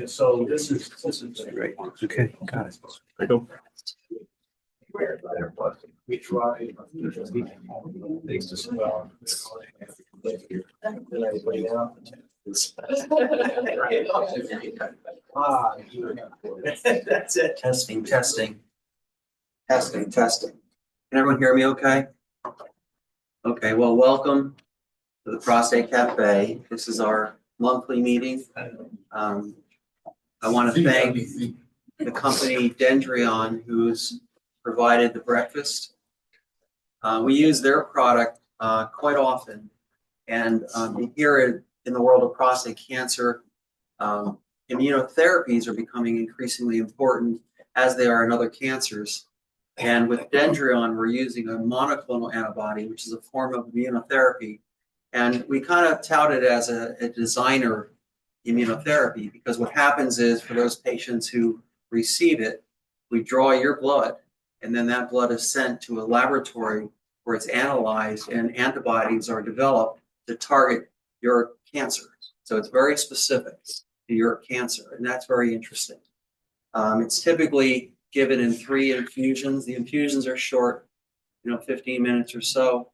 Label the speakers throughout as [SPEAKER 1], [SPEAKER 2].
[SPEAKER 1] So this is
[SPEAKER 2] Great. Okay, got it.
[SPEAKER 1] I don't. We try things to spell. That's it.
[SPEAKER 2] Testing, testing. Testing, testing. Can everyone hear me okay? Okay, well, welcome to the Prostate Cafe. This is our monthly meeting. I want to thank the company Dendrion, who's provided the breakfast. We use their product quite often. And here in the world of prostate cancer, immunotherapies are becoming increasingly important as they are in other cancers. And with Dendrion, we're using a monoclonal antibody, which is a form of immunotherapy. And we kind of tout it as a designer immunotherapy, because what happens is for those patients who receive it, we draw your blood, and then that blood is sent to a laboratory where it's analyzed and antibodies are developed to target your cancer. So it's very specific to your cancer, and that's very interesting. It's typically given in 3 infusions. The infusions are short, 15 minutes or so,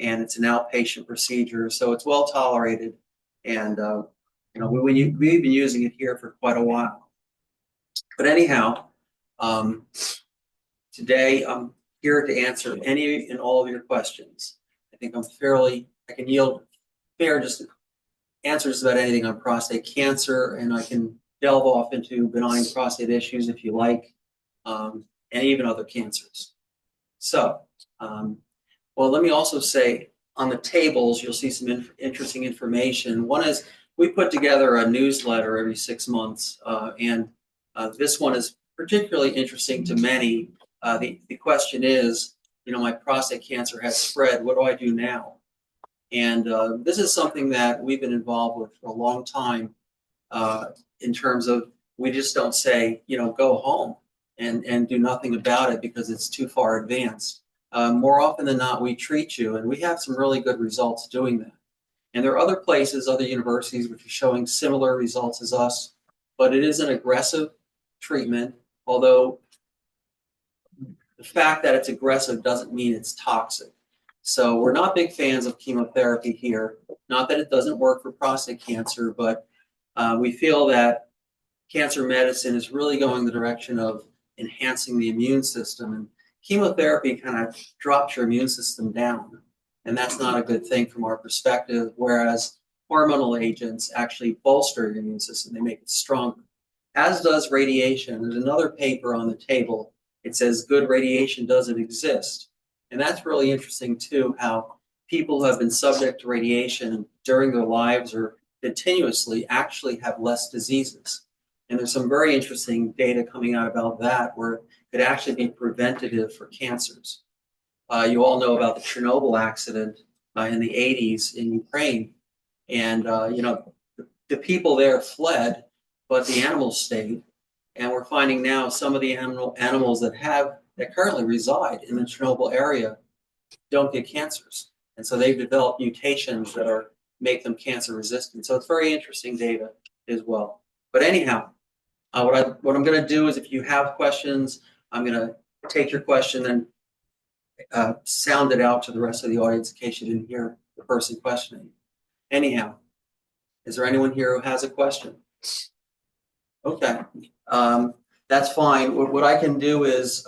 [SPEAKER 2] and it's an outpatient procedure, so it's well tolerated. And we've been using it here for quite a while. But anyhow, today I'm here to answer any and all of your questions. I think I can yield fair just answers about anything on prostate cancer, and I can delve off into benign prostate issues if you like, and even other cancers. So, well, let me also say on the tables, you'll see some interesting information. One is we put together a newsletter every 6 months, and this one is particularly interesting to many. The question is, my prostate cancer has spread. What do I do now? And this is something that we've been involved with for a long time, in terms of we just don't say, go home and do nothing about it because it's too far advanced. More often than not, we treat you, and we have some really good results doing that. And there are other places, other universities, which are showing similar results as us, but it is an aggressive treatment, although the fact that it's aggressive doesn't mean it's toxic. So we're not big fans of chemotherapy here. Not that it doesn't work for prostate cancer, but we feel that cancer medicine is really going the direction of enhancing the immune system. And chemotherapy kind of drops your immune system down. And that's not a good thing from our perspective, whereas hormonal agents actually bolster your immune system. They make it stronger, as does radiation. There's another paper on the table. It says good radiation doesn't exist. And that's really interesting, too, how people who have been subject to radiation during their lives or continuously actually have less diseases. And there's some very interesting data coming out about that, where it could actually be preventative for cancers. You all know about the Chernobyl accident in the 80s in Ukraine. And, the people there fled, but the animals stayed. And we're finding now some of the animals that currently reside in the Chernobyl area don't get cancers. And so they've developed mutations that make them cancer resistant. So it's very interesting data as well. But anyhow, what I'm going to do is, if you have questions, I'm going to take your question and sound it out to the rest of the audience in case you didn't hear the person questioning. Anyhow, is there anyone here who has a question? Okay, that's fine. What I can do is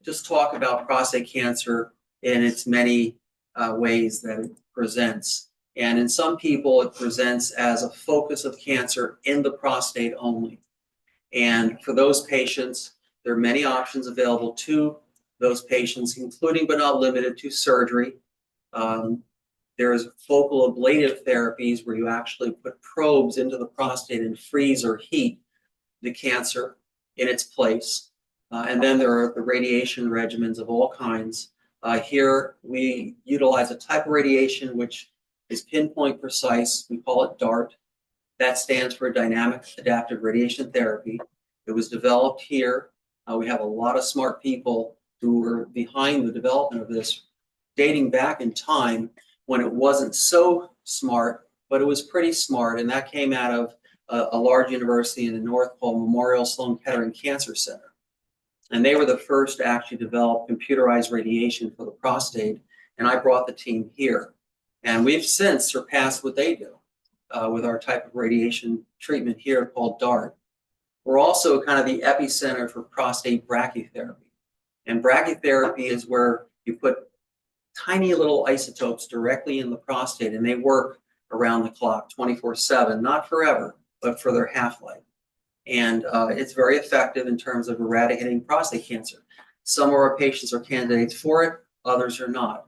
[SPEAKER 2] just talk about prostate cancer in its many ways that it presents. And in some people, it presents as a focus of cancer in the prostate only. And for those patients, there are many options available to those patients, including but not limited to surgery. There's focal ablative therapies where you actually put probes into the prostate and freeze or heat the cancer in its place. And then there are the radiation regimens of all kinds. Here we utilize a type of radiation which is pinpoint precise. We call it DART. That stands for Dynamic Adaptive Radiation Therapy. It was developed here We have a lot of smart people who were behind the development of this, dating back in time when it wasn't so smart, but it was pretty smart. And that came out of a large university in the north called Memorial Sloan Kettering Cancer Center. And they were the first to actually develop computerized radiation for the prostate. And I brought the team here. And we've since surpassed what they do with our type of radiation treatment here called DART. We're also kind of the epicenter for prostate brachytherapy. And brachytherapy is where you put tiny little isotopes directly in the prostate, and they work around the clock, 24/7, not forever, but for their half-life. And it's very effective in terms of eradicating prostate cancer. Some of our patients are candidates for it, others are not.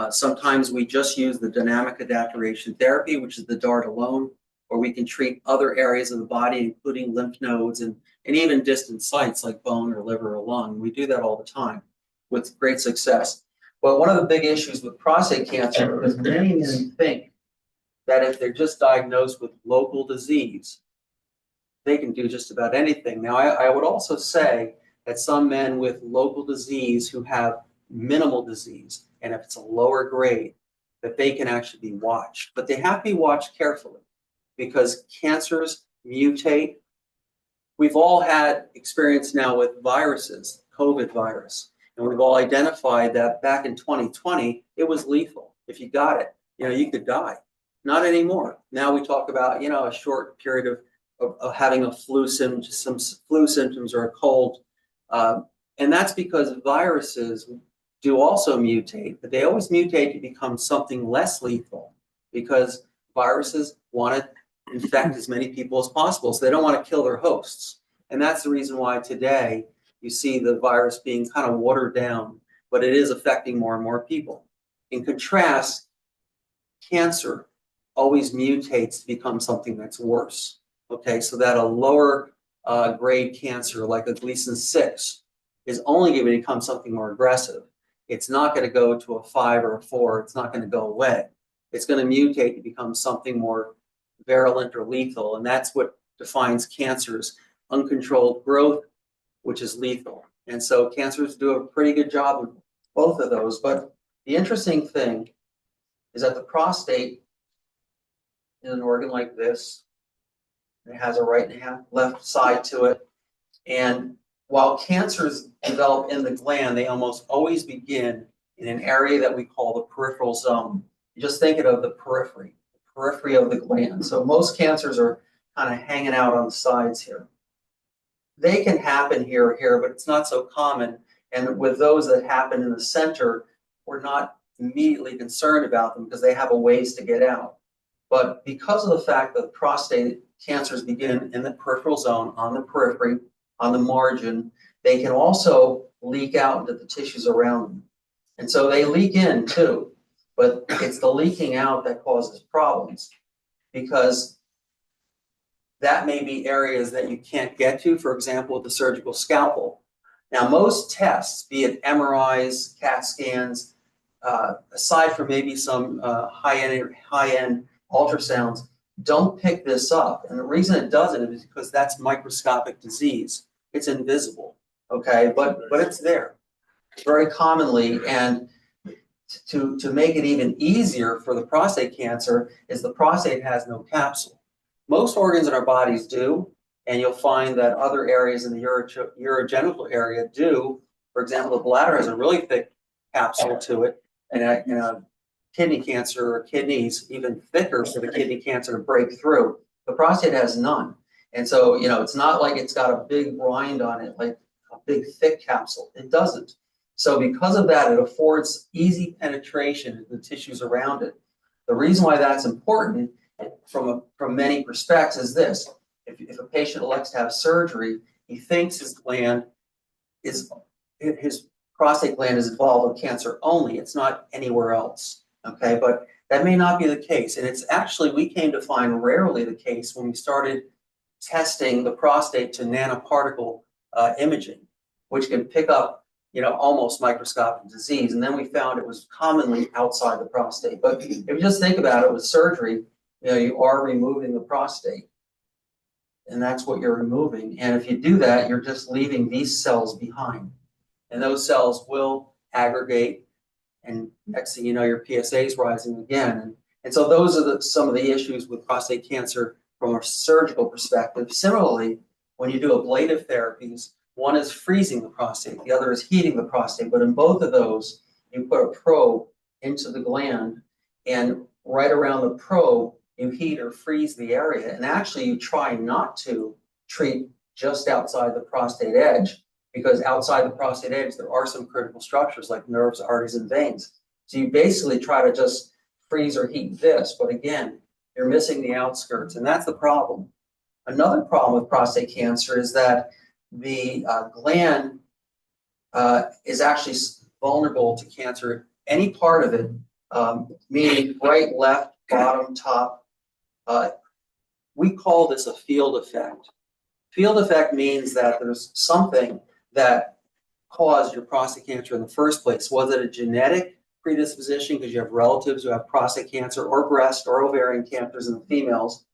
[SPEAKER 2] Sometimes we just use the dynamic adaptation therapy, which is the DART alone, or we can treat other areas of the body, including lymph nodes and even distant sites like bone or liver or lung. We do that all the time with great success. But one of the big issues with prostate cancer is many men think that if they're just diagnosed with local disease, they can do just about anything. Now, I would also say that some men with local disease who have minimal disease, and if it's a lower grade, that they can actually be watched. But they have to be watched carefully because cancers mutate. We've all had experience now with viruses, COVID virus, and we've all identified that back in 2020, it was lethal. If you got it, you could die. Not anymore. Now we talk about, a short period of having a some flu symptoms or a cold. And that's because viruses do also mutate, but they always mutate to become something less lethal because viruses want to infect as many people as possible. So they don't want to kill their hosts. And that's the reason why today you see the virus being kind of watered down, but it is affecting more and more people. In contrast, cancer always mutates to become something that's worse. Okay, so that a lower grade cancer like a Gleason 6 is only going to become something more aggressive. It's not going to go to a 5 or a 4. It's not going to go away. It's going to mutate to become something more virulent or lethal. And that's what defines cancers: uncontrolled growth, which is lethal. And so cancers do a pretty good job of both of those. But the interesting thing is that the prostate is an organ like this. It has a right and left side to it. And while cancers develop in the gland, they almost always begin in an area that we call the peripheral zone. You just think of the periphery of the gland. So most cancers are kind of hanging out on the sides here. They can happen here or here, but it's not so common. And with those that happen in the center, we're not immediately concerned about them because they have a ways to get out. But because of the fact that prostate cancers begin in the peripheral zone, on the periphery, on the margin, they can also leak out into the tissues around them. And so they leak in too, but it's the leaking out that causes problems because that may be areas that you can't get to, for example, with the surgical scalpel. Now, most tests, be it MRIs, CAT scans, aside from maybe some high-end ultrasounds, don't pick this up. And the reason it doesn't is because that's microscopic disease. It's invisible, okay? But it's there very commonly. And to make it even easier for the prostate cancer is the prostate has no capsule. Most organs in our bodies do, and you'll find that other areas in the urogenital area do. For example, the bladder has a really thick capsule to it, and a kidney cancer or kidneys even thicker for the kidney cancer to break through. The prostate has none. And so, it's not like it's got a big rind on it, like a big thick capsule. It doesn't. So because of that, it affords easy penetration into the tissues around it. The reason why that's important from many perspectives is this. If a patient elects to have surgery, he thinks his prostate gland is involved with cancer only. It's not anywhere else. Okay, but that may not be the case. And it's actually, we came to find rarely the case when we started testing the prostate to nanoparticle imaging, which can pick up, almost microscopic disease. And then we found it was commonly outside the prostate. But if you just think about it with surgery, you are removing the prostate. and that's what you're removing. And if you do that, you're just leaving these cells behind. And those cells will aggregate, and next thing you know, your PSA is rising again. And so those are some of the issues with prostate cancer from a surgical perspective. Similarly, when you do ablative therapies, one is freezing the prostate, the other is heating the prostate. But in both of those, you put a probe into the gland, and right around the probe, you heat or freeze the area. And actually, you try not to treat just outside the prostate edge, because outside the prostate edge, there are some critical structures like nerves, arteries, and veins. So you basically try to just freeze or heat this, but again, you're missing the outskirts, and that's the problem. Another problem with prostate cancer is that the gland is actually vulnerable to cancer. Any part of it, meaning right, left, bottom, top. We call this a field effect. Field effect means that there's something that caused your prostate cancer in the first place. Was it a genetic predisposition because you have relatives who have prostate cancer or breast or ovarian cancers in the females?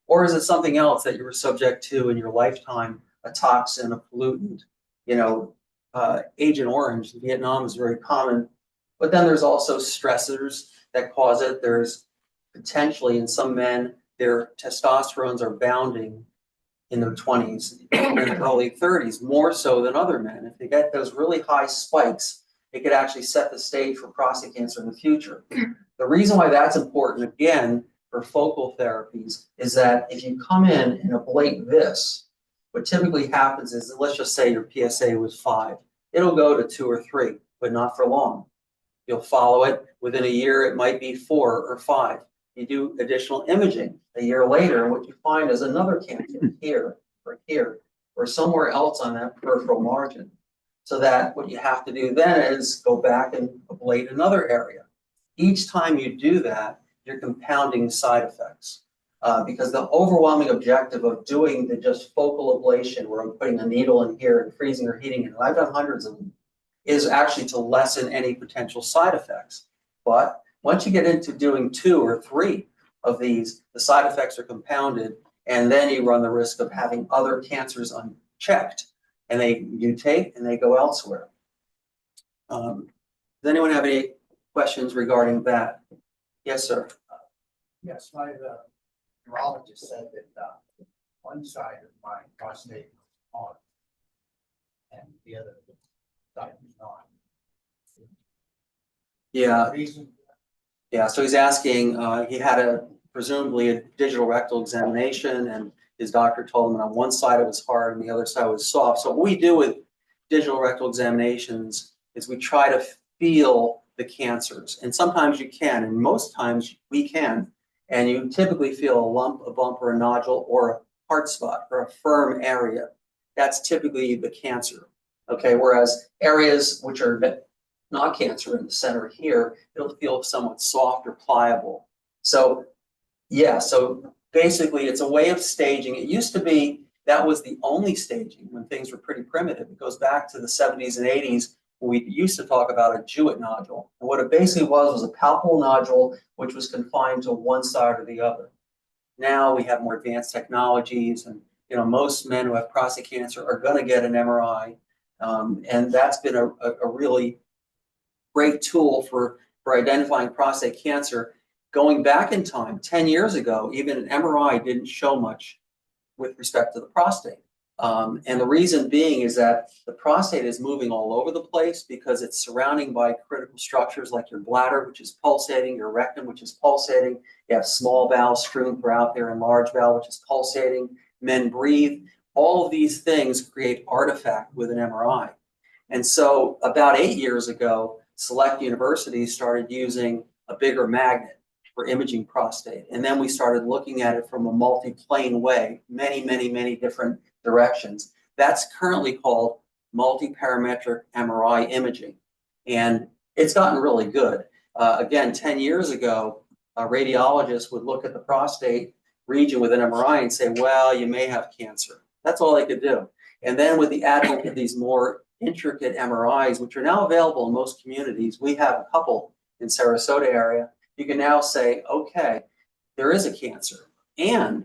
[SPEAKER 2] Or is it something else that you were subject to in your lifetime, a toxin, a pollutant? You know, Agent Orange in Vietnam is very common. But then there's also stressors that cause it. There's potentially, in some men, their testosterones are bounding in their 20s and early 30s, more so than other men. If they get those really high spikes, it could actually set the stage for prostate cancer in the future. The reason why that's important, again, for focal therapies, is that if you come in and ablate this, what typically happens is, let's just say your PSA was 5. It'll go to 2 or 3, but not for long. You'll follow it. Within a year, it might be 4 or 5. You do additional imaging a year later, and what you find is another cancer here, or somewhere else on that peripheral margin. So that what you have to do then is go back and ablate another area. Each time you do that, you're compounding side effects. Because the overwhelming objective of doing the just focal ablation, where I'm putting a needle in here and freezing or heating it, and I've done hundreds of them, is actually to lessen any potential side effects. But once you get into doing 2 or 3 of these, the side effects are compounded, and then you run the risk of having other cancers unchecked, and they mutate and they go elsewhere. Does anyone have any questions regarding that? Yes, sir.
[SPEAKER 3] Yes, my neurologist said that one side of my prostate was on and the other side was not.
[SPEAKER 2] Yeah.
[SPEAKER 3] Reason?
[SPEAKER 2] Yeah, so he's asking, he had presumably a digital rectal examination, and his doctor told him on one side it was hard and the other side was soft. So what we do with digital rectal examinations is we try to feel the cancers. And sometimes you can, and most times we can. And you typically feel a lump, a bump, or a nodule, or a hard spot, or a firm area. That's typically the cancer. Okay, whereas areas which are not cancer in the center here, it'll feel somewhat soft or pliable. So yeah, so basically it's a way of staging. It used to be that was the only staging when things were pretty primitive. It goes back to the 70s and 80s when we used to talk about a Jewett nodule. And what it basically was a palpable nodule which was confined to one side or the other. Now we have more advanced technologies, and most men who have prostate cancer are going to get an MRI, and that's been a really great tool for identifying prostate cancer. Going back in time, 10 years ago, even an MRI didn't show much with respect to the prostate. And the reason being is that the prostate is moving all over the place because it's surrounding by critical structures like your bladder, which is pulsating, your rectum, which is pulsating. You have small bowel strewn throughout there, and large bowel, which is pulsating. Men breathe. All of these things create artifact with an MRI. And so about 8 years ago, select universities started using a bigger magnet for imaging prostate. And then we started looking at it from a multi-plane way, many different directions. That's currently called multi-parametric MRI imaging. And it's gotten really good. Again, 10 years ago, a radiologist would look at the prostate region with an MRI and say, well, you may have cancer. That's all they could do. And then with the advent of these more intricate MRIs, which are now available in most communities, we have a couple in Sarasota area, you can now say, okay, there is a cancer. And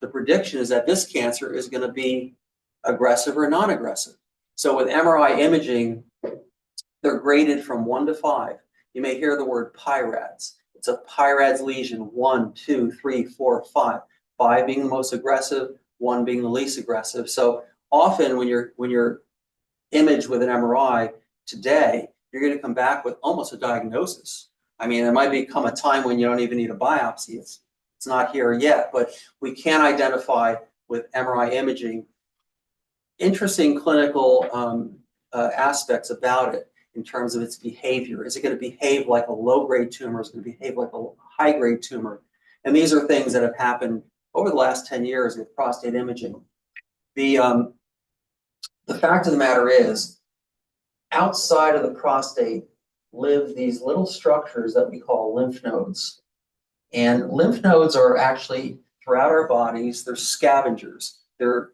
[SPEAKER 2] the prediction is that this cancer is going to be aggressive or non-aggressive. So with MRI imaging, they're graded from 1 to 5. You may hear the word PIRADS. It's a PIRADS lesion, 1, 2, 3, 4, 5. 5 being the most aggressive, 1 being the least aggressive. So often when you're imaged with an MRI today, you're going to come back with almost a diagnosis. I mean, there might become a time when you don't even need a biopsy. It's not here yet, but we can identify with MRI imaging interesting clinical aspects about it in terms of its behavior. Is it going to behave like a low-grade tumor? Is it going to behave like a high-grade tumor? And these are things that have happened over the last 10 years with prostate imaging. The fact of the matter is, outside of the prostate live these little structures that we call lymph nodes. And lymph nodes are actually throughout our bodies, they're scavengers. They're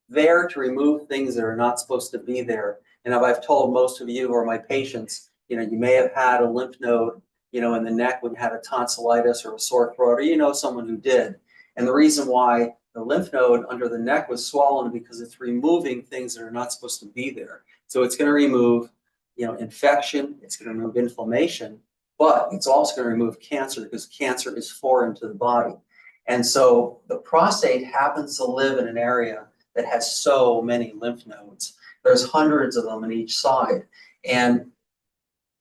[SPEAKER 2] there to remove things that are not supposed to be there. And I've told most of you who are my patients, you may have had a lymph node, in the neck when you had a tonsillitis or a sore throat, or someone who did. And the reason why the lymph node under the neck was swollen because it's removing things that are not supposed to be there. So it's going to remove, infection, it's going to remove inflammation, but it's also going to remove cancer because cancer is foreign to the body. And so the prostate happens to live in an area that has so many lymph nodes. There's hundreds of them on each side. And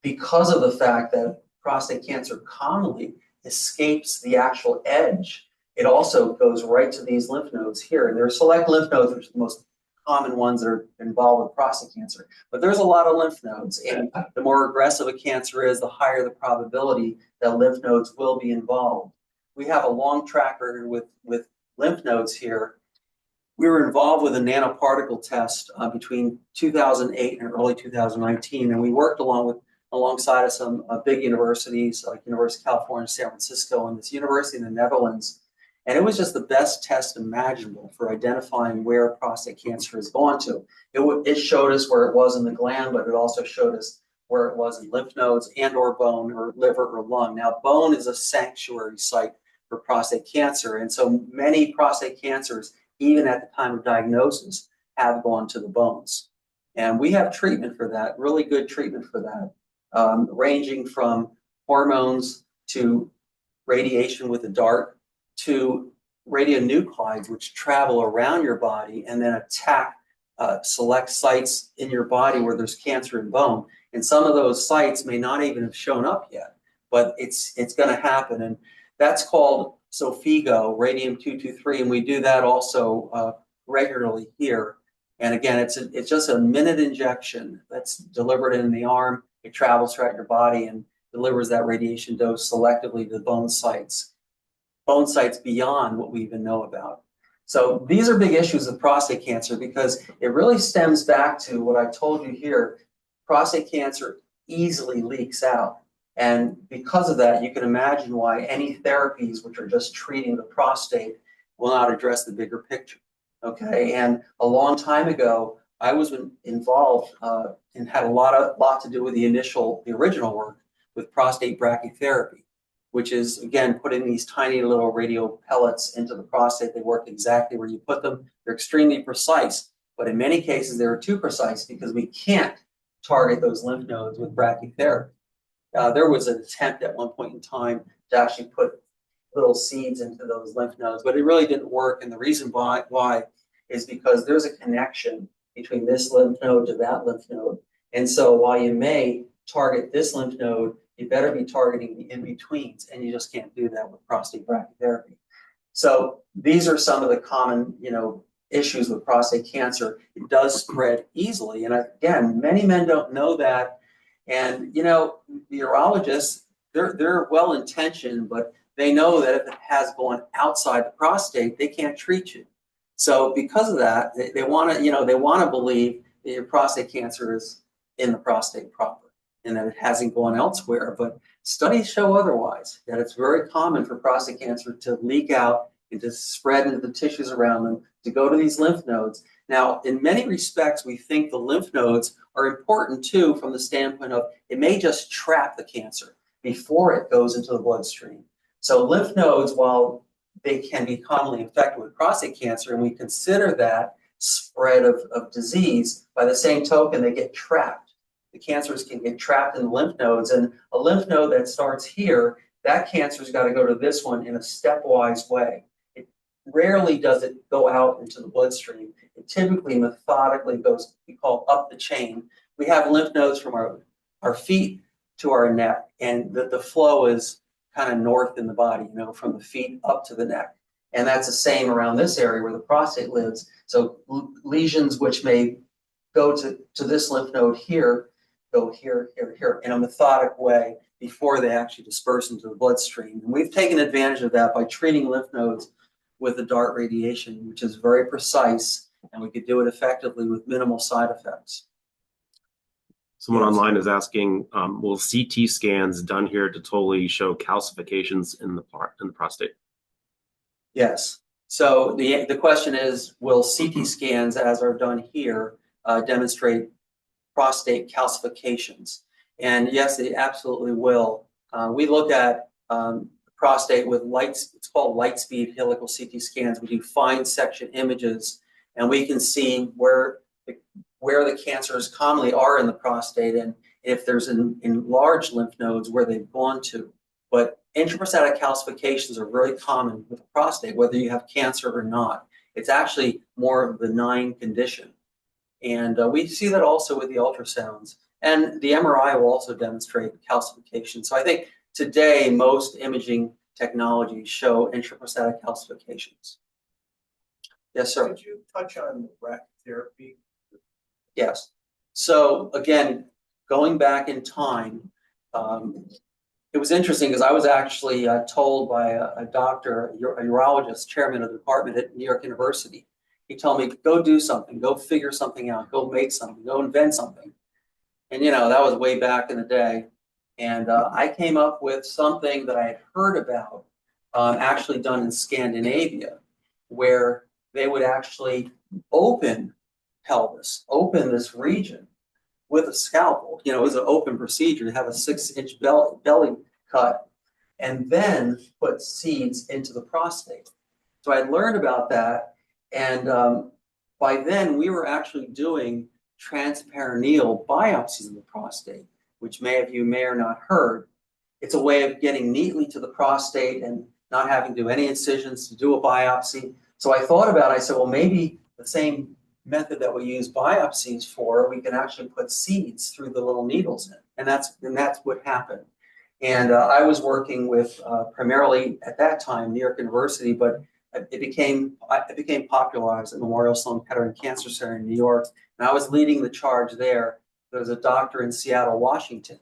[SPEAKER 2] because of the fact that prostate cancer commonly escapes the actual edge, it also goes right to these lymph nodes here. And there are select lymph nodes, which are the most common ones that are involved with prostate cancer. But there's a lot of lymph nodes. And the more aggressive a cancer is, the higher the probability that lymph nodes will be involved. We have a long track record with lymph nodes here. We were involved with a nanoparticle test between 2008 and early 2019, and we worked alongside of some big universities like University of California, San Francisco, and this university in the Netherlands. And it was just the best test imaginable for identifying where prostate cancer has gone to. It showed us where it was in the gland, but it also showed us where it was in lymph nodes and or bone or liver or lung. Now, bone is a sanctuary site for prostate cancer, and so many prostate cancers, even at the time of diagnosis, have gone to the bones. And we have treatment for that, really good treatment for that, ranging from hormones to radiation with a dart to radionuclides, which travel around your body and then attack select sites in your body where there's cancer in bone. And some of those sites may not even have shown up yet, but it's going to happen. And that's called Sofigo, radium-223, and we do that also regularly here. And again, it's just a minute injection that's delivered in the arm. It travels throughout your body and delivers that radiation dose selectively to bone sites beyond what we even know about. So these are big issues with prostate cancer because it really stems back to what I told you here. Prostate cancer easily leaks out. And because of that, you can imagine why any therapies which are just treating the prostate will not address the bigger picture. Okay, and a long time ago, I was involved and had a lot to do with the original work with prostate brachytherapy, which is, again, putting these tiny little radio pellets into the prostate. They work exactly where you put them. They're extremely precise, but in many cases, they're too precise because we can't target those lymph nodes with brachytherapy. There was an attempt at one point in time to actually put little seeds into those lymph nodes, but it really didn't work. And the reason why is because there's a connection between this lymph node to that lymph node. And so while you may target this lymph node, you better be targeting the in-betweens, and you just can't do that with prostate brachytherapy. So these are some of the common, issues with prostate cancer. It does spread easily. And again, many men don't know that. And, the urologists, they're well-intentioned, but they know that if it has gone outside the prostate, they can't treat you. So because of that, they want to believe that your prostate cancer is in the prostate proper and that it hasn't gone elsewhere. But studies show otherwise, that it's very common for prostate cancer to leak out and to spread into the tissues around them, to go to these lymph nodes. Now, in many respects, we think the lymph nodes are important too from the standpoint of it may just trap the cancer before it goes into the bloodstream. So lymph nodes, while they can be commonly infected with prostate cancer, and we consider that spread of disease. By the same token, they get trapped. The cancers can get trapped in the lymph nodes, and a lymph node that starts here, that cancer's got to go to this one in a stepwise way. It rarely does it go out into the bloodstream. It typically methodically goes, we call up the chain. We have lymph nodes from our feet to our neck, and the flow is kind of north in the body, from the feet up to the neck. And that's the same around this area where the prostate lives. So lesions which may go to this lymph node here, go here, here, here, in a methodic way before they actually disperse into the bloodstream. And we've taken advantage of that by treating lymph nodes with the DART radiation, which is very precise, and we could do it effectively with minimal side effects.
[SPEAKER 4] Someone online is asking, will CT scans done here at Dattoli show calcifications in the prostate?
[SPEAKER 2] Yes. So the question is, will CT scans, as are done here, demonstrate prostate calcifications? And yes, they absolutely will. We look at prostate with it's called light speed helical CT scans. We do fine section images, and we can see where the cancers commonly are in the prostate, and if there's enlarged lymph nodes, where they've gone to. But intraprostatic calcifications are very common with the prostate, whether you have cancer or not. It's actually more of a benign condition. And we see that also with the ultrasounds. And the MRI will also demonstrate calcification. So I think today, most imaging technologies show intraprostatic calcifications. Yes, sir.
[SPEAKER 1] Could you touch on brachytherapy?
[SPEAKER 2] Yes. So again, going back in time, it was interesting because I was actually told by a doctor, a urologist, chairman of the department at New York University. He told me, go do something, go figure something out, go make something, go invent something. And that was way back in the day. And I came up with something that I had heard about, actually done in Scandinavia, where they would actually open pelvis, open this region with a scalpel. It was an open procedure. You have a 6-inch belly cut, and then put seeds into the prostate. So I learned about that, and by then we were actually doing transperineal biopsies of the prostate, which you may or not heard. It's a way of getting neatly to the prostate and not having to do any incisions to do a biopsy. So I thought about it. I said, well, maybe the same method that we use biopsies for, we can actually put seeds through the little needles in, and that's what happened. And I was working with primarily at that time New York University, but it became popularized at Memorial Sloan Kettering Cancer Center in New York, and I was leading the charge there. There was a doctor in Seattle, Washington.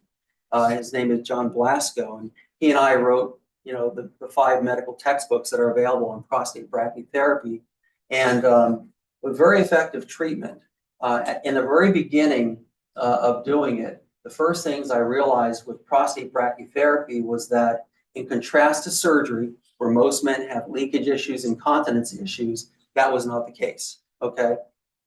[SPEAKER 2] His name is John Blasco, and he and I wrote the 5 medical textbooks that are available on prostate brachytherapy, and with very effective treatment. In the very beginning of doing it, the first things I realized with prostate brachytherapy was that, in contrast to surgery, where most men have leakage issues, incontinence issues, that was not the case, okay?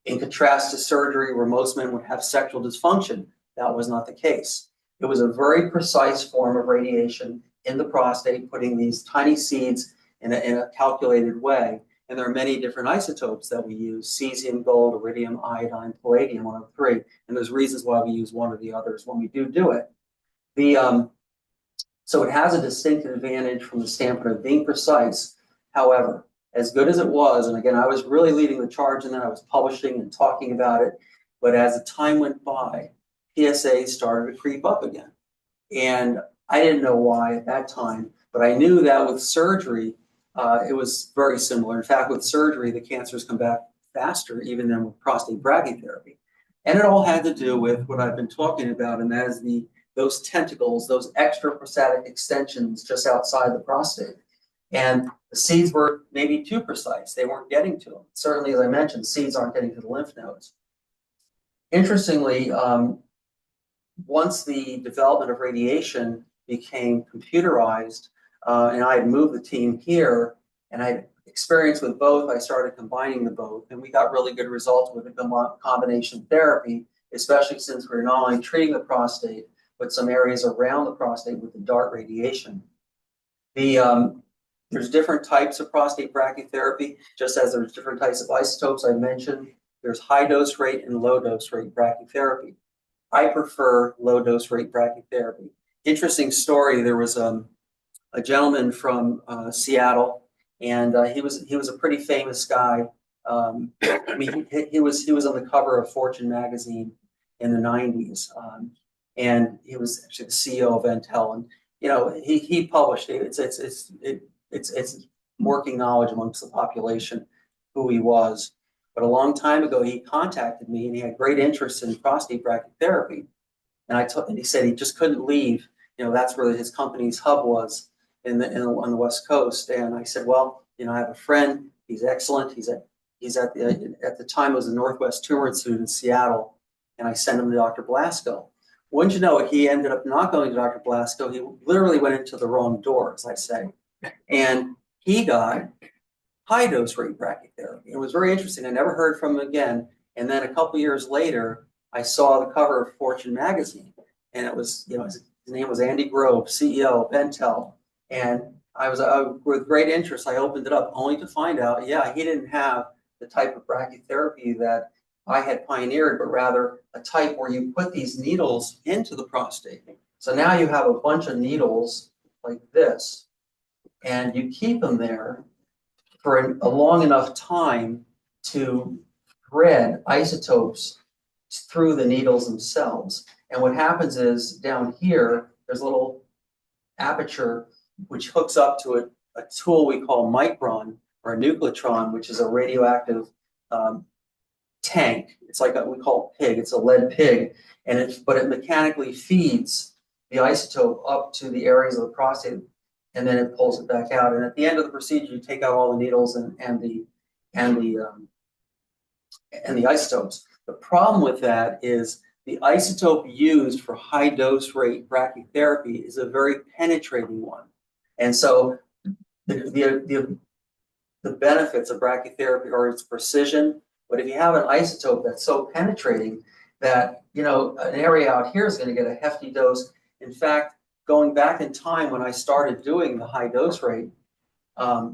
[SPEAKER 2] In contrast to surgery, where most men would have sexual dysfunction, that was not the case. It was a very precise form of radiation in the prostate, putting these tiny seeds in a calculated way. And there are many different isotopes that we use: cesium, gold, iridium, iodine, palladium, 103. And there's reasons why we use one or the others when we do it. So it has a distinct advantage from the standpoint of being precise. However, as good as it was, and again, I was really leading the charge, and then I was publishing and talking about it. But as the time went by, PSA started to creep up again. And I didn't know why at that time, but I knew that with surgery, it was very similar. In fact, with surgery, the cancers come back faster even than with prostate brachytherapy. And it all had to do with what I've been talking about, and that is those tentacles, those extraprostatic extensions just outside the prostate. And the seeds were maybe too precise. They weren't getting to them. Certainly, as I mentioned, seeds aren't getting to the lymph nodes. Interestingly, once the development of radiation became computerized, and I had moved the team here, and I had experience with both, I started combining the both, and we got really good results with the combination therapy, especially since we're not only treating the prostate, but some areas around the prostate with the DART radiation. There's different types of prostate brachytherapy, just as there's different types of isotopes I mentioned. There's high dose rate and low dose rate brachytherapy. I prefer low dose rate brachytherapy. Interesting story. There was a gentleman from Seattle, and he was a pretty famous guy. I mean, he was on the cover of Fortune magazine in the 90s, and he was actually the CEO of Intel. And you know, he published it. It's working knowledge amongst the population who he was. But a long time ago, he contacted me, and he had great interest in prostate brachytherapy. And he said he just couldn't leave. You know, that's where his company's hub was on the West Coast. And I said, well, you know, I have a friend. He's excellent. He's at the time it was the Northwest Tumor Institute in Seattle, and I sent him to Dr. Blasco. Wouldn't you know it, he ended up not going to Dr. Blasco. He literally went into the wrong door, as I say, and he got high dose rate brachytherapy. It was very interesting. I never heard from him again. And then a couple years later, I saw the cover of Fortune magazine, and it was, you know, his name was Andy Grove, CEO of Intel, and I was with great interest. I opened it up only to find out, yeah, he didn't have the type of brachytherapy that I had pioneered, but rather a type where you put these needles into the prostate. So now you have a bunch of needles like this, and you keep them there for a long enough time to thread isotopes through the needles themselves. And what happens is down here, there's a little aperture which hooks up to a tool we call micron or a nucleotron, which is a radioactive tank. It's like we call it pig. It's a lead pig, but it mechanically feeds the isotope up to the areas of the prostate, and then it pulls it back out. And at the end of the procedure, you take out all the needles and the isotopes. The problem with that is the isotope used for high dose rate brachytherapy is a very penetrating one, and so the benefits of brachytherapy are its precision. But if you have an isotope that's so penetrating that, you know, an area out here is going to get a hefty dose. In fact, going back in time when I started doing the high dose rate, I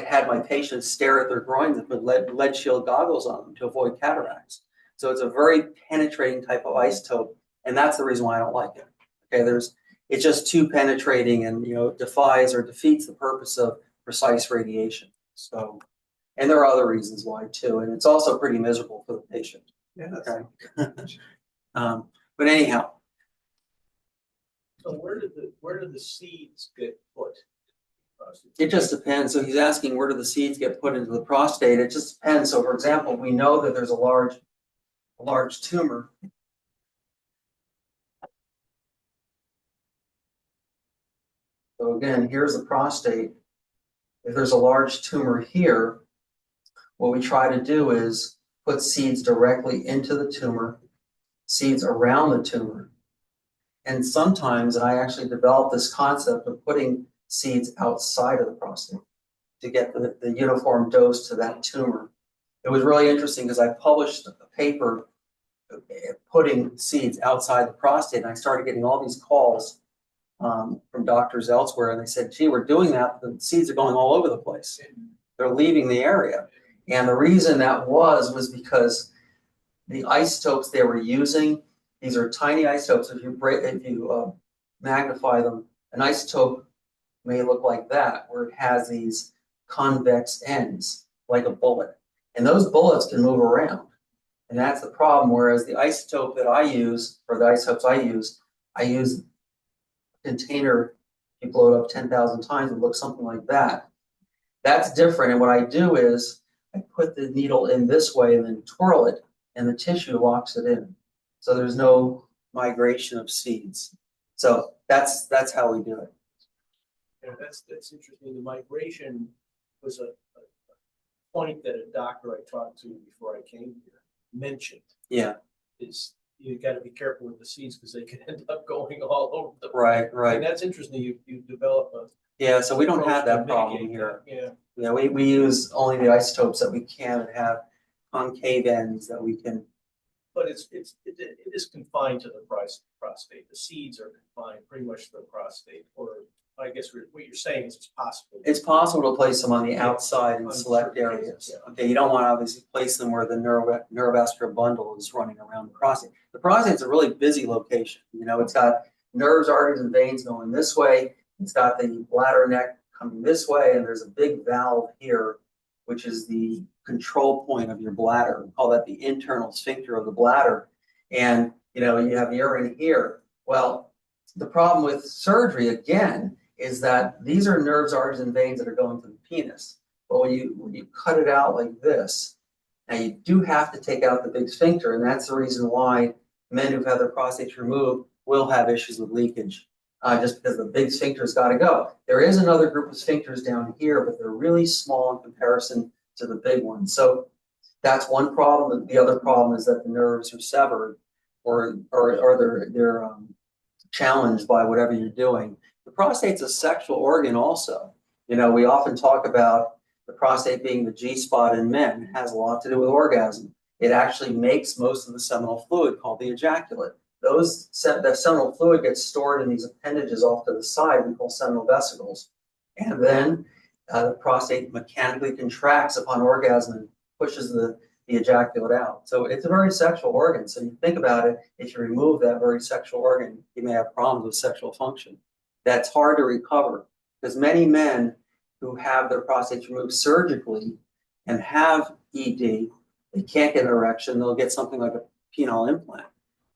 [SPEAKER 2] had my patients stare at their groins and put lead shield goggles on them to avoid cataracts. So it's a very penetrating type of isotope, and that's the reason why I don't like it. Okay, it's just too penetrating, and you know, defies or defeats the purpose of precise radiation. So, and there are other reasons why too, and it's also pretty miserable for the patient.
[SPEAKER 1] Yeah.
[SPEAKER 2] Okay. But anyhow.
[SPEAKER 1] So where do the seeds get put?
[SPEAKER 2] It just depends. So he's asking, where do the seeds get put into the prostate? It just depends. So for example, we know that there's a large tumor. So again, here's the prostate. If there's a large tumor here, what we try to do is put seeds directly into the tumor, seeds around the tumor. And sometimes, and I actually developed this concept of putting seeds outside of the prostate to get the uniform dose to that tumor. It was really interesting because I published a paper putting seeds outside the prostate, and I started getting all these calls from doctors elsewhere, and they said, gee, we're doing that, but the seeds are going all over the place. They're leaving the area. And the reason that was because the isotopes they were using, these are tiny isotopes. If you magnify them, an isotope may look like that, where it has these convex ends, like a bullet. And those bullets can move around. And that's the problem. Whereas the isotope that I use, or the isotopes I use a container, you blow it up 10,000 times, it looks something like that. That's different. And what I do is I put the needle in this way and then twirl it, and the tissue locks it in. So there's no migration of seeds. So that's how we do it.
[SPEAKER 1] Yeah, that's interesting. The migration was a point that a doctor I talked to before I came here mentioned.
[SPEAKER 2] Yeah.
[SPEAKER 1] Is you got to be careful with the seeds because they can end up going all over the
[SPEAKER 2] right.
[SPEAKER 1] And that's interesting. You develop a
[SPEAKER 2] so we don't have that problem here.
[SPEAKER 1] That.
[SPEAKER 2] Yeah, we use only the isotopes that we can and have concave ends that we can.
[SPEAKER 1] But it is confined to the prostate. The seeds are confined pretty much to the prostate, or I guess what you're saying is it's possible.
[SPEAKER 2] It's possible to place them on the outside in
[SPEAKER 1] On
[SPEAKER 2] select
[SPEAKER 1] certain
[SPEAKER 2] areas.
[SPEAKER 1] cases, yeah.
[SPEAKER 2] Okay, you don't want to obviously place them where the neurovascular bundle is running around the prostate. The prostate's a really busy location. You know, it's got nerves, arteries, and veins going this way. It's got the bladder neck coming this way, and there's a big valve here, which is the control point of your bladder. We call that the internal sphincter of the bladder. And, you know, you have urine here. Well, the problem with surgery, again, is that these are nerves, arteries, and veins that are going to the penis. But when you cut it out like this, now you do have to take out the big sphincter, and that's the reason why men who've had their prostates removed will have issues with leakage, just because the big sphincter's got to go. There is another group of sphincters down here, but they're really small in comparison to the big ones. So that's one problem. The other problem is that the nerves are severed, or they're challenged by whatever you're doing. The prostate's a sexual organ also. You know, we often talk about the prostate being the G-spot in men. It has a lot to do with orgasm. It actually makes most of the seminal fluid called the ejaculate. That seminal fluid gets stored in these appendages off to the side we call seminal vesicles. And then the prostate mechanically contracts upon orgasm and pushes the ejaculate out. So it's a very sexual organ. So you think about it, if you remove that very sexual organ, you may have problems with sexual function. That's hard to recover because many men who have their prostates removed surgically and have ED, they can't get an erection. They'll get something like a penile implant.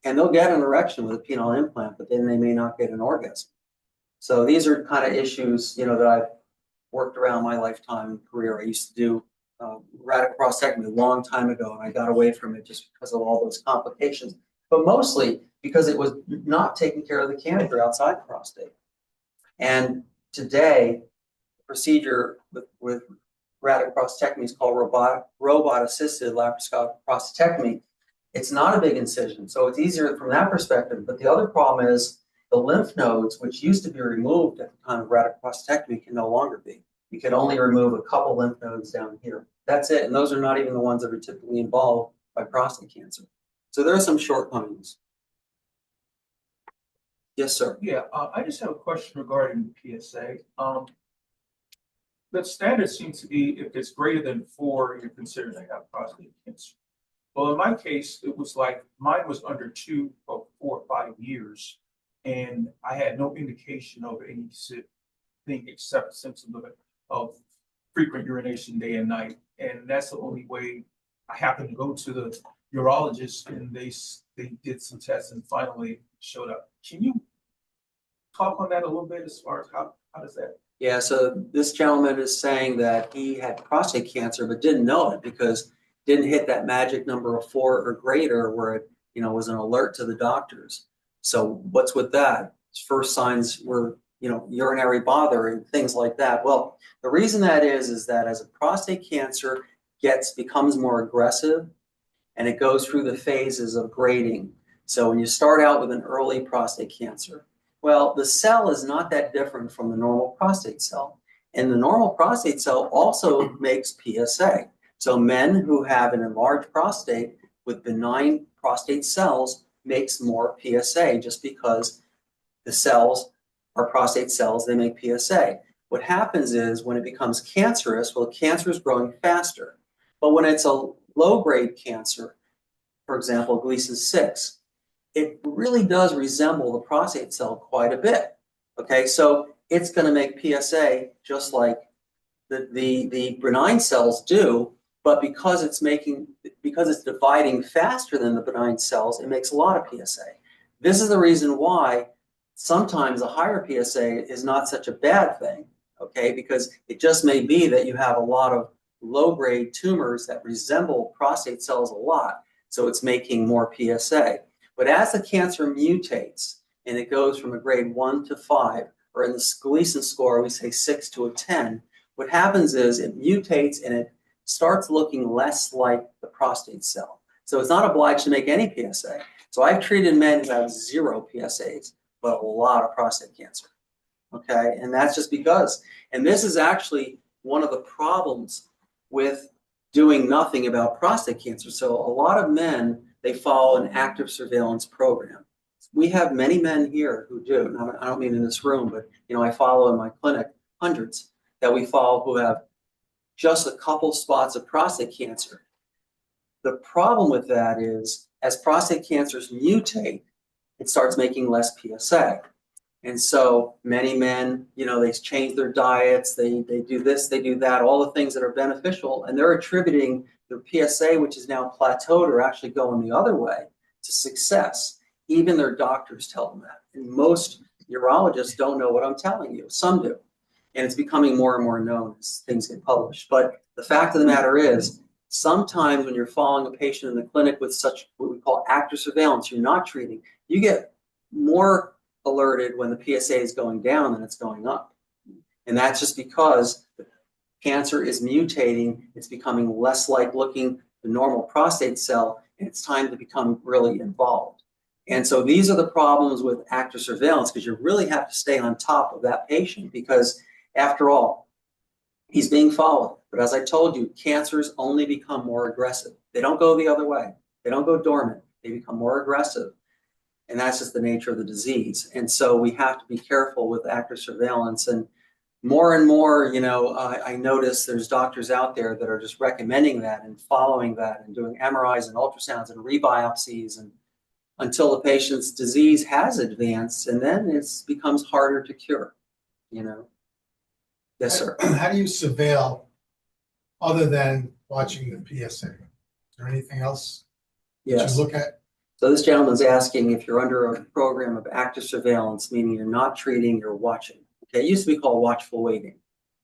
[SPEAKER 2] And they'll get an erection with a penile implant, but then they may not get an orgasm. So these are kind of issues, you know, that I've worked around my lifetime and career. I used to do radical prostatectomy a long time ago, and I got away from it just because of all those complications, but mostly because it was not taking care of the cancer outside the prostate. And today, the procedure with radical prostatectomy is called robot-assisted laparoscopic prostatectomy. It's not a big incision, so it's easier from that perspective. But the other problem is the lymph nodes, which used to be removed at the time of radical prostatectomy, can no longer be. You can only remove a couple lymph nodes down here. That's it, and those are not even the ones that are typically involved by prostate cancer. So there are some shortcomings. Yes, sir.
[SPEAKER 5] Yeah, I just have a question regarding the PSA. The standard seems to be if it's greater than 4, you're considered to have prostate cancer. Well, in my case, it was like mine was under 2 for 4 or 5 years, and I had no indication of anything except symptoms of frequent urination day and night, and that's the only way. I happened to go to the urologist, and they did some tests and finally showed up. Can you talk on that a little bit as far as how does that?
[SPEAKER 2] Yeah, so this gentleman is saying that he had prostate cancer but didn't know it because didn't hit that magic number of 4 or greater where it, you know, was an alert to the doctors. So what's with that? His first signs were, you know, urinary bother and things like that. Well, the reason that is that as a prostate cancer becomes more aggressive and it goes through the phases of grading. So when you start out with an early prostate cancer, well, the cell is not that different from the normal prostate cell. And the normal prostate cell also makes PSA. So men who have an enlarged prostate with benign prostate cells makes more PSA just because the cells are prostate cells, they make PSA. What happens is when it becomes cancerous, well, the cancer is growing faster. But when it's a low-grade cancer, for example, Gleason 6, it really does resemble the prostate cell quite a bit. Okay, so it's going to make PSA just like the benign cells do, but because it's dividing faster than the benign cells, it makes a lot of PSA. This is the reason why sometimes a higher PSA is not such a bad thing, okay? Because it just may be that you have a lot of low-grade tumors that resemble prostate cells a lot, so it's making more PSA. But as the cancer mutates and it goes from a grade 1 to 5, or in the Gleason score, we say 6 to a 10, what happens is it mutates and it starts looking less like the prostate cell. So it's not obliged to make any PSA. So I've treated men who have 0 PSAs, but a lot of prostate cancer. Okay, and that's just because. And this is actually one of the problems with doing nothing about prostate cancer. So a lot of men, they follow an active surveillance program. We have many men here who do, and I don't mean in this room, but I follow in my clinic hundreds that we follow who have just a couple spots of prostate cancer. The problem with that is, as prostate cancers mutate, it starts making less PSA. And so many men, they change their diets, they do this, they do that, all the things that are beneficial, and they're attributing their PSA, which is now plateaued or actually going the other way, to success. Even their doctors tell them that. And most urologists don't know what I'm telling you. Some do. And it's becoming more and more known as things get published. But the fact of the matter is, sometimes when you're following a patient in the clinic with such what we call active surveillance, you're not treating, you get more alerted when the PSA is going down than it's going up. And that's just because the cancer is mutating, it's becoming less like looking the normal prostate cell, and it's time to become really involved. And so these are the problems with active surveillance, because you really have to stay on top of that patient, because after all, he's being followed. But as I told you, cancers only become more aggressive. They don't go the other way. They don't go dormant. They become more aggressive. And that's just the nature of the disease. And so we have to be careful with active surveillance. And more, I notice there's doctors out there that are just recommending that and following that and doing MRIs and ultrasounds and rebiopsies, and until the patient's disease has advanced, and then it becomes harder to cure. Yes, sir.
[SPEAKER 6] How do you surveil other than watching the PSA? Is there anything else that
[SPEAKER 2] Yes.
[SPEAKER 6] you look at?
[SPEAKER 2] So this gentleman's asking if you're under a program of active surveillance, meaning you're not treating, you're watching. Okay, it used to be called watchful waiting.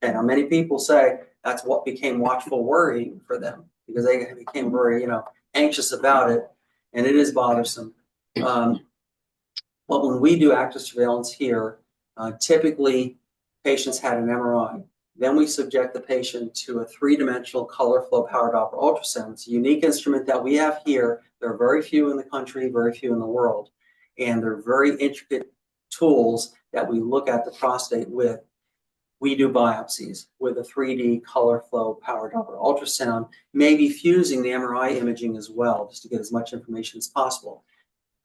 [SPEAKER 2] And now many people say that's what became watchful worrying for them, because they became very, anxious about it, and it is bothersome. But when we do active surveillance here, typically patients had an MRI. Then we subject the patient to a three-dimensional color flow power Doppler ultrasound. It's a unique instrument that we have here. There are very few in the country, very few in the world. And they're very intricate tools that we look at the prostate with. We do biopsies with a 3D color flow power Doppler ultrasound, maybe fusing the MRI imaging as well, just to get as much information as possible.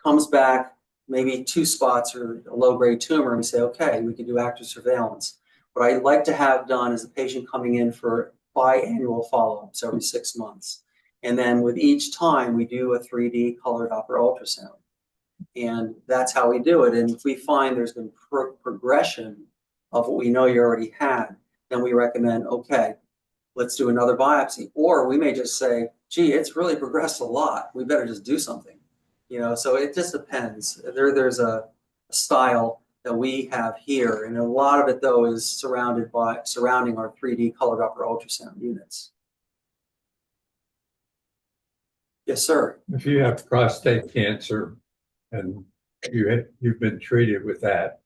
[SPEAKER 2] Comes back, maybe 2 spots or a low-grade tumor, and we say, okay, we can do active surveillance. What I'd like to have done is a patient coming in for biannual follow-ups every 6 months. And then with each time, we do a 3D color Doppler ultrasound. And that's how we do it. And if we find there's been progression of what we know you already had, then we recommend, okay, let's do another biopsy. Or we may just say, gee, it's really progressed a lot. We better just do something. So it just depends. There's a style that we have here, and a lot of it though is surrounding our 3D color Doppler ultrasound units. Yes, sir.
[SPEAKER 7] If you have prostate cancer and you've been treated with that,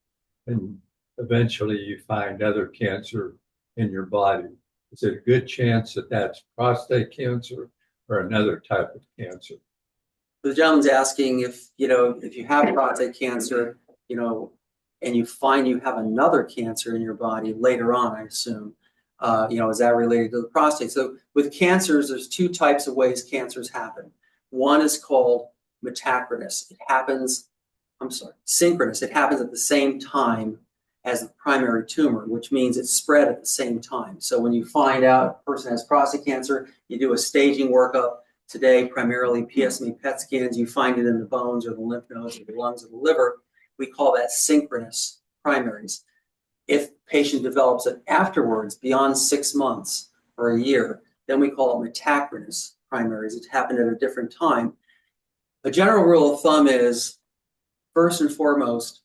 [SPEAKER 7] and eventually you find other cancer in your body, is it a good chance that that's prostate cancer or another type of cancer?
[SPEAKER 2] The gentleman's asking if you have prostate cancer, and you find you have another cancer in your body later on, I assume, is that related to the prostate? So with cancers, there's 2 types of ways cancers happen. One is called metachronous. Synchronous. It happens at the same time as the primary tumor, which means it's spread at the same time. So when you find out a person has prostate cancer, you do a staging workup. Today, primarily PSMA PET scans, you find it in the bones or the lymph nodes or the lungs or the liver. We call that synchronous primaries. If patient develops it afterwards, beyond 6 months or a year, then we call it metachronous primaries. It happened at a different time. A general rule of thumb is, first and foremost,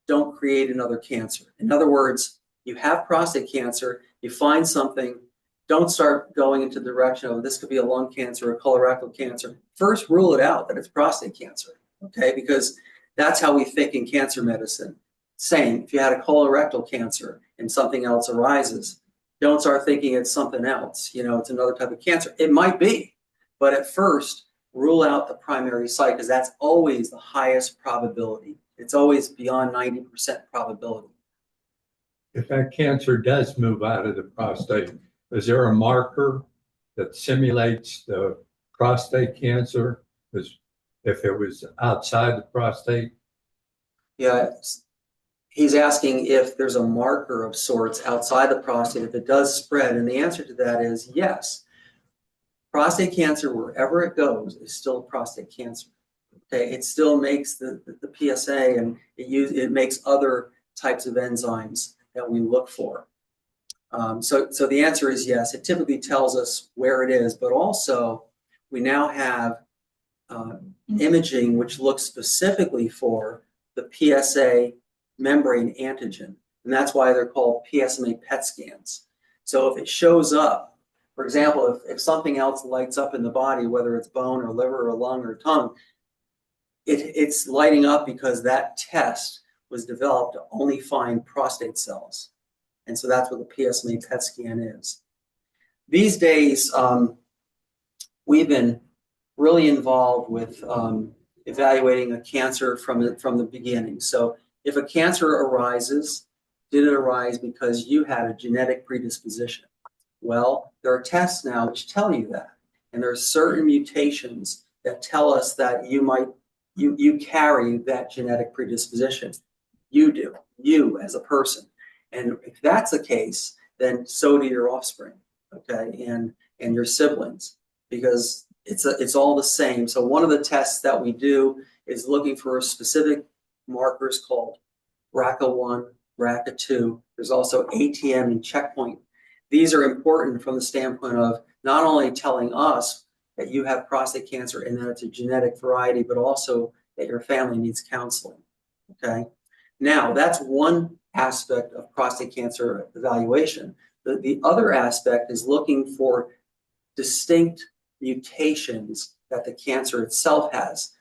[SPEAKER 2] don't create another cancer. In other words, you have prostate cancer, you find something, don't start going into the direction of this could be a lung cancer or colorectal cancer. First, rule it out that it's prostate cancer, okay? Because that's how we think in cancer medicine. Same, if you had a colorectal cancer and something else arises, don't start thinking it's something else. It's another type of cancer. It might be, but at first, rule out the primary site, because that's always the highest probability. It's always beyond 90% probability.
[SPEAKER 7] If that cancer does move out of the prostate, is there a marker that simulates the prostate cancer? Because if it was outside the prostate,
[SPEAKER 2] Yeah, he's asking if there's a marker of sorts outside the prostate, if it does spread, and the answer to that is yes. Prostate cancer, wherever it goes, is still prostate cancer. Okay, it still makes the PSA, and it makes other types of enzymes that we look for. So the answer is yes. It typically tells us where it is, but also we now have imaging which looks specifically for the PSA membrane antigen, and that's why they're called PSMA PET scans. So if it shows up, for example, if something else lights up in the body, whether it's bone or liver or lung or tongue, it's lighting up because that test was developed to only find prostate cells. And so that's what the PSMA PET scan is. These days, we've been really involved with evaluating a cancer from the beginning. So if a cancer arises, did it arise because you had a genetic predisposition? Well, there are tests now which tell you that. And there are certain mutations that tell us that you carry that genetic predisposition. You do, you as a person. And if that's the case, then so do your offspring, okay, and your siblings, because it's all the same. So one of the tests that we do is looking for specific markers called BRCA1, BRCA2. There's also ATM and checkpoint. These are important from the standpoint of not only telling us that you have prostate cancer and that it's a genetic variety, but also that your family needs counseling, okay? Now, that's one aspect of prostate cancer evaluation. The other aspect is looking for distinct mutations that the cancer itself has.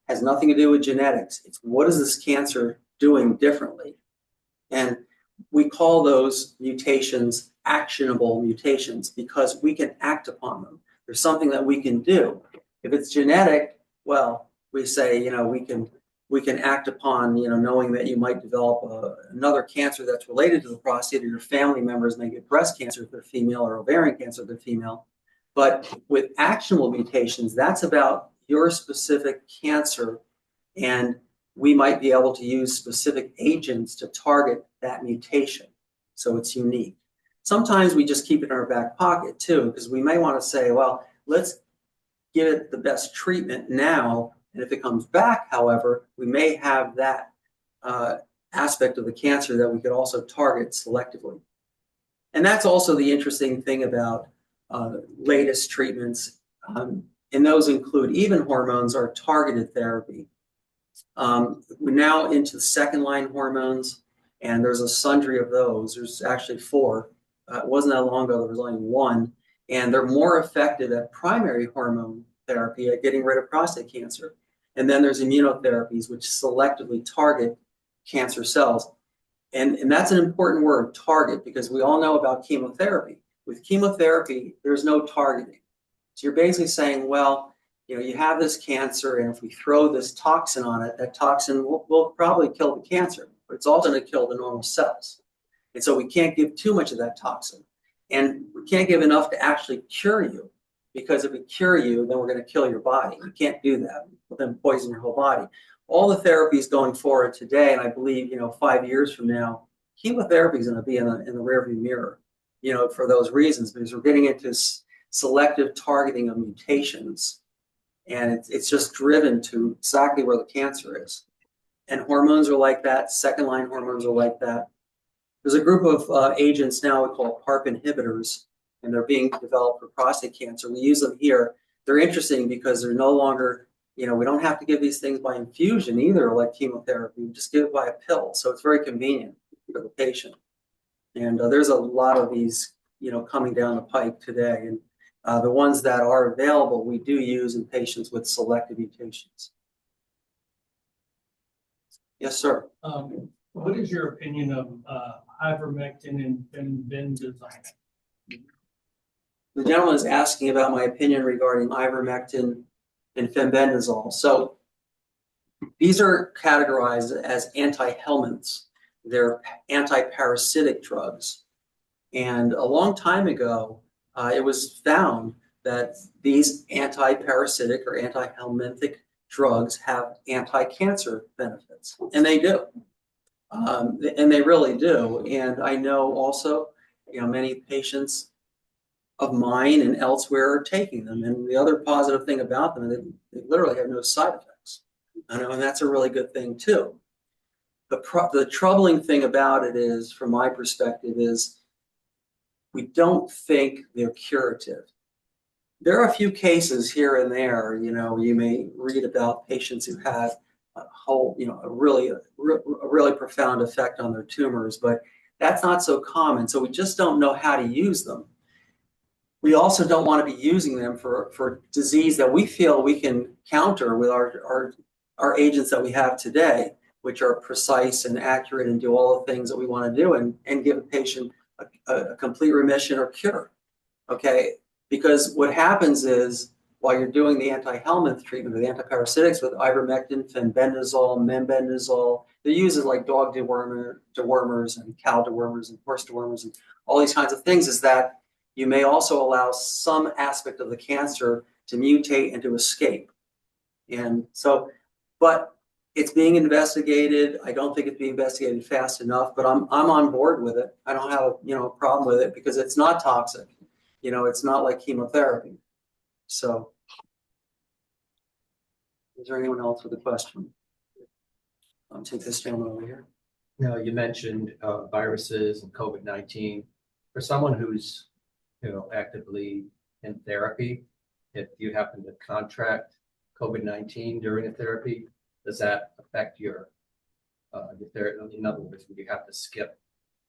[SPEAKER 2] Has nothing to do with genetics. It's what is this cancer doing differently? And we call those mutations actionable mutations because we can act upon them. There's something that we can do. If it's genetic, well, we say, we can act upon, knowing that you might develop another cancer that's related to the prostate, or your family members may get breast cancer if they're female, or ovarian cancer if they're female. But with actionable mutations, that's about your specific cancer, and we might be able to use specific agents to target that mutation, so it's unique. Sometimes we just keep it in our back pocket too, because we may want to say, well, let's give it the best treatment now, and if it comes back, however, we may have that aspect of the cancer that we could also target selectively. And that's also the interesting thing about latest treatments, and those include even hormones or targeted therapy. We're now into the second-line hormones, and there's a sundry of those. There's actually 4. It wasn't that long ago, there was only 1, and they're more effective at primary hormone therapy at getting rid of prostate cancer. And then there's immunotherapies, which selectively target cancer cells. And that's an important word, target, because we all know about chemotherapy. With chemotherapy, there's no targeting. So you're basically saying, well, you have this cancer, and if we throw this toxin on it, that toxin will probably kill the cancer, but it's also going to kill the normal cells. And so we can't give too much of that toxin. And we can't give enough to actually cure you, because if we cure you, then we're going to kill your body. You can't do that. We'll then poison your whole body. All the therapies going forward today, and I believe, 5 years from now, chemotherapy is going to be in the rearview mirror, for those reasons, because we're getting into selective targeting of mutations. And it's just driven to exactly where the cancer is. And hormones are like that. Second-line hormones are like that. There's a group of agents now we call PARP inhibitors, and they're being developed for prostate cancer. We use them here. They're interesting because they're no longer, we don't have to give these things by infusion either, like chemotherapy. We just give it by a pill. So it's very convenient for the patient. And there's a lot of these, coming down the pike today. And the ones that are available, we do use in patients with selective mutations. Yes, sir.
[SPEAKER 8] What is your opinion of ivermectin and benzodiazepine?
[SPEAKER 2] The gentleman is asking about my opinion regarding ivermectin and fenbendazole. So these are categorized as antihelminths. They're antiparasitic drugs. And a long time ago, it was found that these antiparasitic or antihelminthic drugs have anti-cancer benefits, and they do. And they really do. And I know also, many patients of mine and elsewhere are taking them. And the other positive thing about them is they literally have no side effects. And that's a really good thing too. The troubling thing about it is, from my perspective, is we don't think they're curative. There are a few cases here and there, you may read about patients who had a whole, a really profound effect on their tumors, but that's not so common. So we just don't know how to use them. We also don't want to be using them for disease that we feel we can counter with our agents that we have today, which are precise and accurate and do all the things that we want to do and give a patient a complete remission or cure. Okay, because what happens is, while you're doing the anti-Helminth treatment or the antiparasitics with ivermectin, fenbendazole, membendazole, they're used as like dog dewormers and cow dewormers and horse dewormers and all these kinds of things, is that you may also allow some aspect of the cancer to mutate and to escape. And so, but it's being investigated. I don't think it's being investigated fast enough, but I'm on board with it. I don't have a problem with it because it's not toxic. It's not like chemotherapy. So, is there anyone else with a question? I'll take this gentleman over here.
[SPEAKER 9] You mentioned viruses and COVID-19. For someone who's, actively in therapy, if you happen to contract COVID-19 during a therapy, does that affect your therapy? In other words, would you have to skip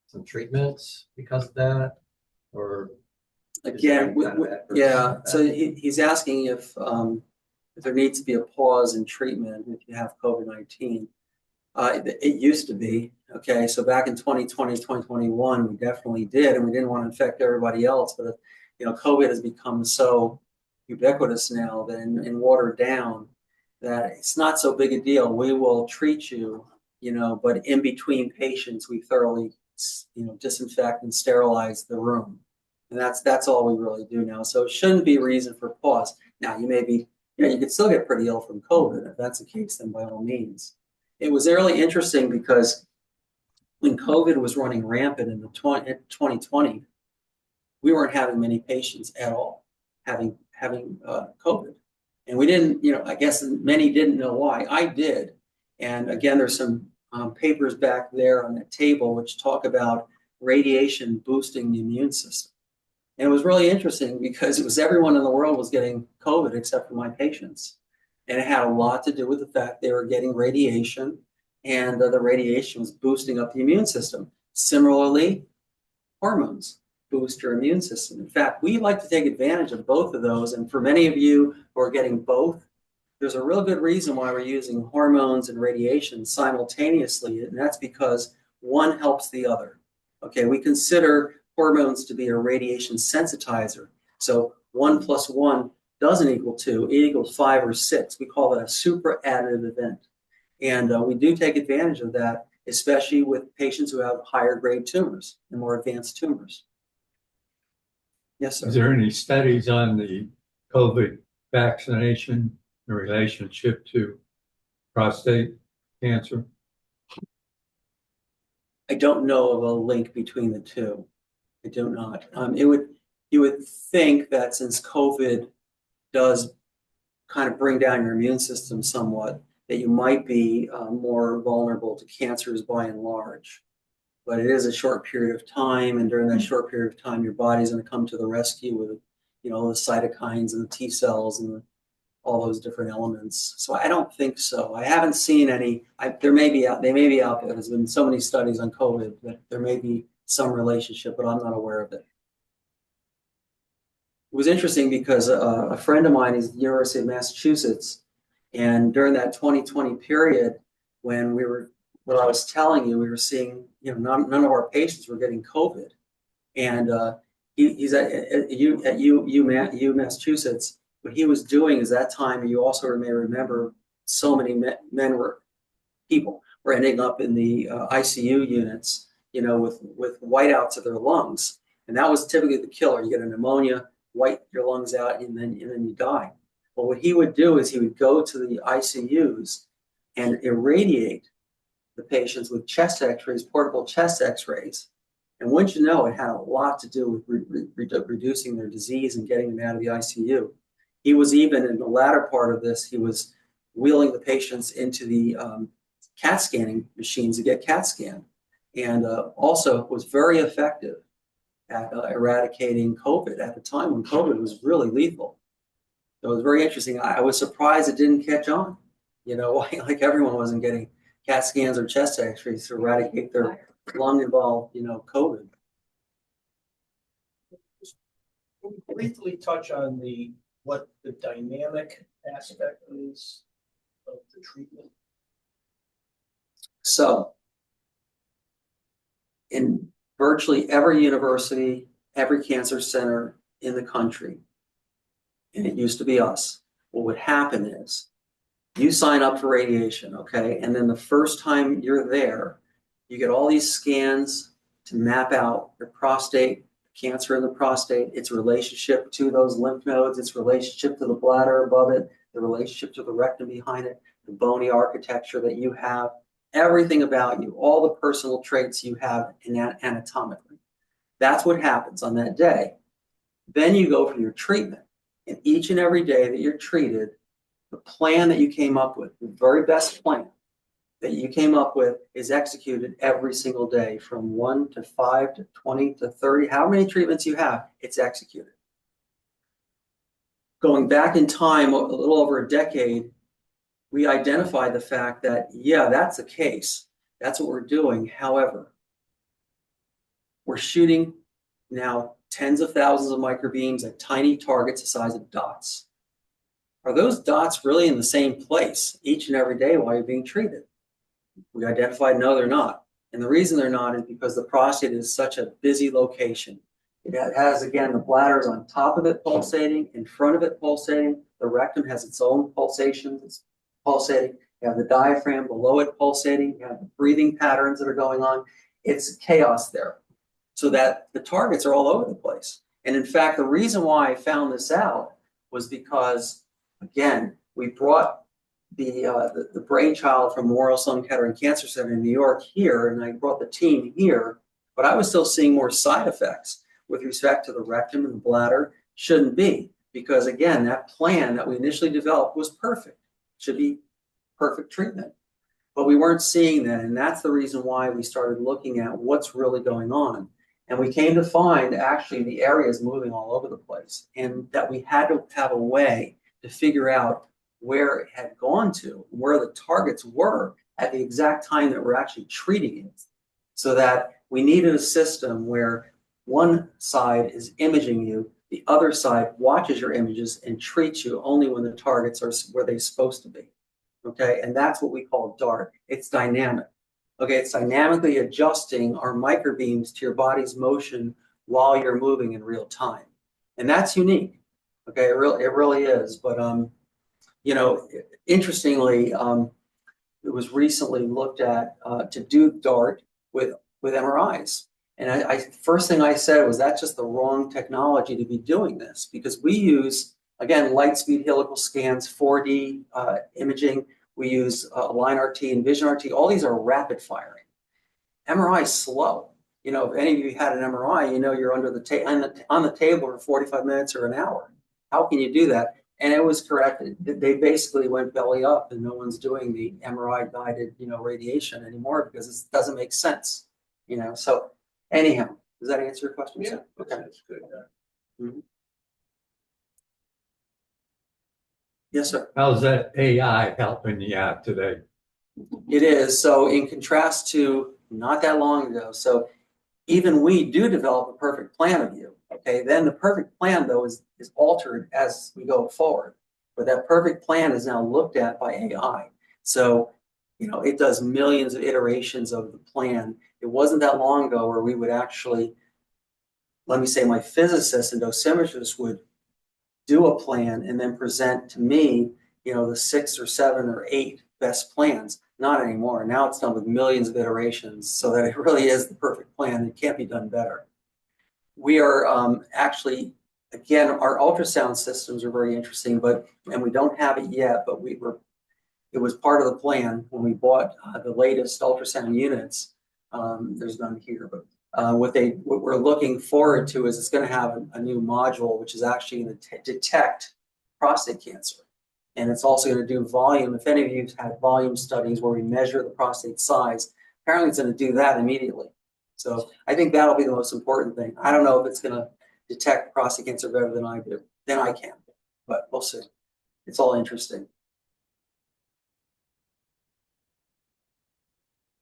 [SPEAKER 9] some treatments because of that, or?
[SPEAKER 2] Again, yeah. So he's asking if there needs to be a pause in treatment if you have COVID-19. It used to be, okay. So back in 2020, 2021, we definitely did, and we didn't want to infect everybody else. But COVID has become so ubiquitous now and watered down that it's not so big a deal. We will treat you, but in between patients, we thoroughly, disinfect and sterilize the room. And that's all we really do now. So it shouldn't be a reason for pause. Now, you may be, you could still get pretty ill from COVID. If that's the case, then by all means. It was really interesting because when COVID was running rampant in 2020, we weren't having many patients at all having COVID. And we didn't, I guess many didn't know why. I did. And again, there's some papers back there on that table which talk about radiation boosting the immune system. And it was really interesting because it was everyone in the world was getting COVID except for my patients. And it had a lot to do with the fact they were getting radiation, and the radiation was boosting up the immune system. Similarly, hormones boost your immune system. In fact, we like to take advantage of both of those. And for many of you who are getting both, there's a real good reason why we're using hormones and radiation simultaneously. And that's because one helps the other. Okay, we consider hormones to be a radiation sensitizer. So 1 + 1 doesn't equal 2, it equals 5 or 6. We call that a super additive event. And we do take advantage of that, especially with patients who have higher grade tumors and more advanced tumors. Yes, sir.
[SPEAKER 7] Is there any studies on the COVID vaccination in relationship to prostate cancer?
[SPEAKER 2] I don't know of a link between the two. I do not. You would think that since COVID does kind of bring down your immune system somewhat, that you might be more vulnerable to cancers by and large. But it is a short period of time, and during that short period of time, your body's going to come to the rescue with, the cytokines and the T cells and all those different elements. So I don't think so. I haven't seen any. They may be out there. There's been so many studies on COVID that there may be some relationship, but I'm not aware of it. It was interesting because a friend of mine is at the University of Massachusetts, and during that 2020 period, when what I was telling you, we were seeing, none of our patients were getting COVID, and he's at U Massachusetts. What he was doing is that time, you also may remember, so many people were ending up in the ICU units, with whiteouts of their lungs, and that was typically the killer. You get a pneumonia, white your lungs out, and then you die. Well, what he would do is he would go to the ICUs and irradiate the patients with chest x-rays, portable chest x-rays. And wouldn't you know, it had a lot to do with reducing their disease and getting them out of the ICU. He was even, in the latter part of this, he was wheeling the patients into the CAT scanning machines to get CAT scanned. And also was very effective at eradicating COVID at a time when COVID was really lethal. So it was very interesting. I was surprised it didn't catch on. You know, like everyone wasn't getting CAT scans or chest x-rays to eradicate their lung-involved, you know, COVID.
[SPEAKER 1] Can we briefly touch on what the dynamic aspect is of the treatment?
[SPEAKER 2] So, in virtually every university, every cancer center in the country, and it used to be us, what would happen is you sign up for radiation, okay? And then the first time you're there, you get all these scans to map out your prostate, cancer in the prostate, its relationship to those lymph nodes, its relationship to the bladder above it, the relationship to the rectum behind it, the bony architecture that you have, everything about you, all the personal traits you have anatomically. That's what happens on that day. Then you go for your treatment. And each and every day that you're treated, the plan that you came up with, the very best plan that you came up with, is executed every single day from 1 to 5 to 20 to 30. How many treatments you have, it's executed. Going back in time, a little over a decade, we identified the fact that, yeah, that's the case. That's what we're doing. However, we're shooting now tens of thousands of microbeams at tiny targets the size of dots. Are those dots really in the same place each and every day while you're being treated? We identified, no, they're not. And the reason they're not is because the prostate is such a busy location. It has, again, the bladder is on top of it pulsating, in front of it pulsating. The rectum has its own pulsations, it's pulsating. You have the diaphragm below it pulsating. You have the breathing patterns that are going on. It's chaos there. So that the targets are all over the place. And in fact, the reason why I found this out was because, again, we brought the brainchild from Memorial Sloan Kettering Cancer Center in New York here, and I brought the team here, but I was still seeing more side effects with respect to the rectum and the bladder. Shouldn't be, because again, that plan that we initially developed was perfect. Should be perfect treatment. But we weren't seeing that, and that's the reason why we started looking at what's really going on. And we came to find actually the areas moving all over the place, and that we had to have a way to figure out where it had gone to, where the targets were at the exact time that we're actually treating it. So that we needed a system where one side is imaging you, the other side watches your images and treats you only when the targets are where they're supposed to be. Okay, and that's what we call DART. It's dynamic. Okay, it's dynamically adjusting our microbeams to your body's motion while you're moving in real time. And that's unique. Okay, it really is. But you know, interestingly, it was recently looked at to do DART with MRIs. And first thing I said was, that's just the wrong technology to be doing this, because we use, again, light speed helical scans, 4D imaging. We use Line RT and Vision RT. All these are rapid firing. MRI is slow. You know, if any of you had an MRI, you know you're under on the table for 45 minutes or an hour. How can you do that? And it was corrected. They basically went belly up, and no one's doing the MRI guided, you know, radiation anymore because it doesn't make sense. You know, so anyhow, does that answer your question?
[SPEAKER 1] Yeah,
[SPEAKER 2] Okay.
[SPEAKER 1] that's good.
[SPEAKER 2] Mm-hmm. Yes, sir.
[SPEAKER 7] How's that AI helping you out today?
[SPEAKER 2] It is. So in contrast to not that long ago, so even we do develop a perfect plan of you. Okay, then the perfect plan, though, is altered as we go forward. But that perfect plan is now looked at by AI. So, you know, it does millions of iterations of the plan. It wasn't that long ago where we would actually, let me say, my physicist and dosimetrist would do a plan and then present to me, you know, the 6 or 7 or 8 best plans. Not anymore. Now it's done with millions of iterations, so that it really is the perfect plan. It can't be done better. We are actually again, our ultrasound systems are very interesting, and we don't have it yet, but it was part of the plan when we bought the latest ultrasound units. There's none here, but what we're looking forward to is it's going to have a new module, which is actually going to detect prostate cancer. And it's also going to do volume. If any of you have had volume studies where we measure the prostate size, apparently it's going to do that immediately. So I think that'll be the most important thing. I don't know if it's going to detect prostate cancer better than I can, but we'll see. It's all interesting.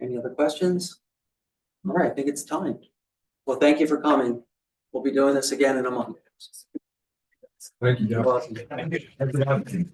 [SPEAKER 2] Any other questions? All right, I think it's time. Well, thank you for coming. We'll be doing this again in a month.
[SPEAKER 7] Thank you,
[SPEAKER 2] You're
[SPEAKER 7] Jeff.
[SPEAKER 2] welcome.